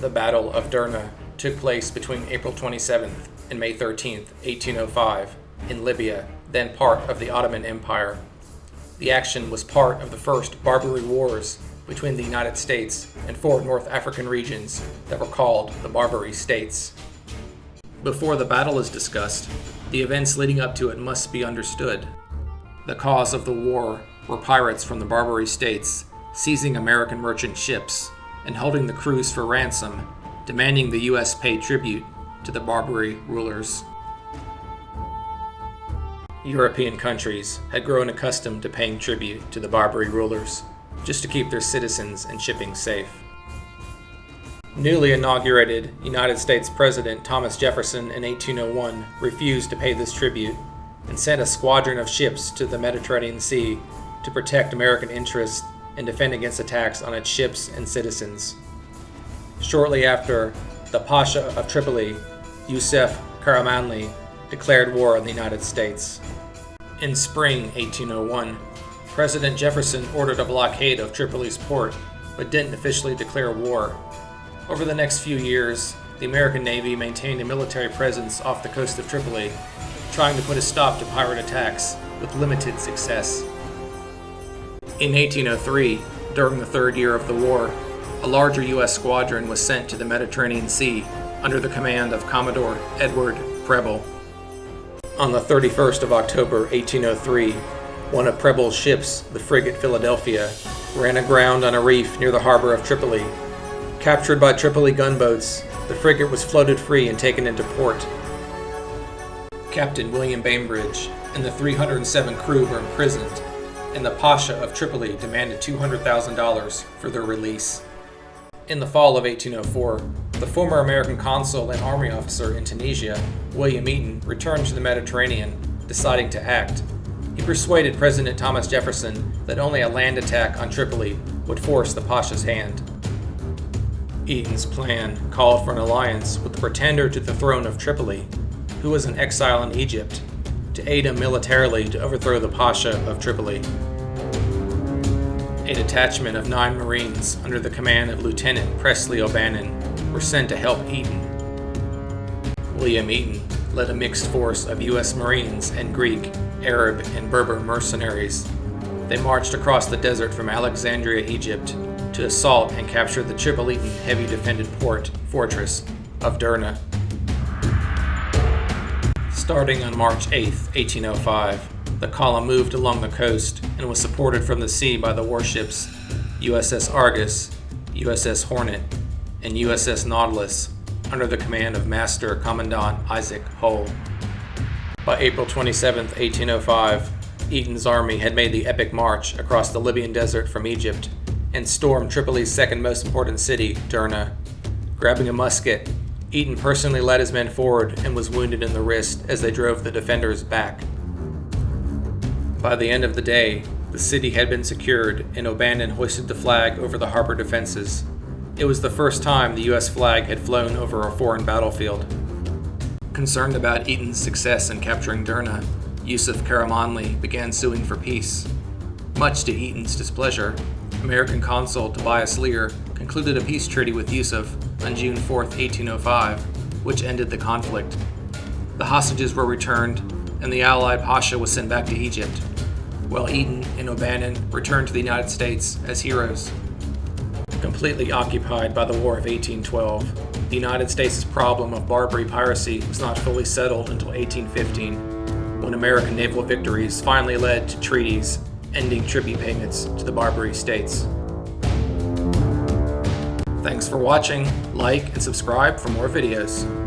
The Battle of Derna took place between April 27th and May 13th, 1805, in Libya, then part of the Ottoman Empire. The action was part of the first Barbary Wars between the United States and four North African regions that were called the Barbary States. Before the battle is discussed, the events leading up to it must be understood. The cause of the war were pirates from the Barbary States seizing American merchant ships and holding the crews for ransom, demanding the U.S. pay tribute to the Barbary rulers. European countries had grown accustomed to paying tribute to the Barbary rulers, just to keep their citizens and shipping safe. Newly inaugurated United States President Thomas Jefferson in 1801 refused to pay this tribute and sent a squadron of ships to the Mediterranean Sea to protect American interests and defend against attacks on its ships and citizens. Shortly after, the Pasha of Tripoli, Yusuf Karamanli, declared war on the United States. In spring 1801, President Jefferson ordered a blockade of Tripoli's port, but didn't officially declare war. Over the next few years, the American Navy maintained a military presence off the coast of Tripoli, trying to put a stop to pirate attacks, with limited success. In 1803, during the third year of the war, a larger U.S. squadron was sent to the Mediterranean Sea under the command of Commodore Edward Preble. On the 31st of October 1803, one of Preble's ships, the frigate Philadelphia, ran aground on a reef near the harbor of Tripoli. Captured by Tripoli gunboats, the frigate was floated free and taken into port. Captain William Bainbridge and the 307 crew were imprisoned, and the Pasha of Tripoli demanded $200,000 for their release. In the fall of 1804, the former American consul and army officer in Tunisia, William Eaton, returned to the Mediterranean, deciding to act. He persuaded President Thomas Jefferson that only a land attack on Tripoli would force the Pasha's hand. Eaton's plan called for an alliance with the pretender to the throne of Tripoli, who was in exile in Egypt, to aid him militarily to overthrow the Pasha of Tripoli. A detachment of 9 Marines under the command of Lieutenant Presley O'Bannon were sent to help Eaton. William Eaton led a mixed force of U.S. Marines and Greek, Arab, and Berber mercenaries. They marched across the desert from Alexandria, Egypt, to assault and capture the Tripolitan heavy defended fortress of Derna. Starting on March 8, 1805, the column moved along the coast and was supported from the sea by the warships USS Argus, USS Hornet, and USS Nautilus under the command of Master Commandant Isaac Hull. By April 27, 1805, Eaton's army had made the epic march across the Libyan desert from Egypt and stormed Tripoli's second most important city, Derna. Grabbing a musket, Eaton personally led his men forward and was wounded in the wrist as they drove the defenders back. By the end of the day, the city had been secured and O'Bannon hoisted the flag over the harbor defenses. It was the first time the U.S. flag had flown over a foreign battlefield. Concerned about Eaton's success in capturing Derna, Yusuf Karamanli began suing for peace. Much to Eaton's displeasure, American consul Tobias Lear concluded a peace treaty with Yusuf on June 4, 1805, which ended the conflict. The hostages were returned, and the Allied Pasha was sent back to Egypt, while Eaton and O'Bannon returned to the United States as heroes. Completely occupied by the War of 1812, the United States' problem of Barbary piracy was not fully settled until 1815, when American naval victories finally led to treaties ending tribute payments to the Barbary states. Thanks for watching, like and subscribe for more videos.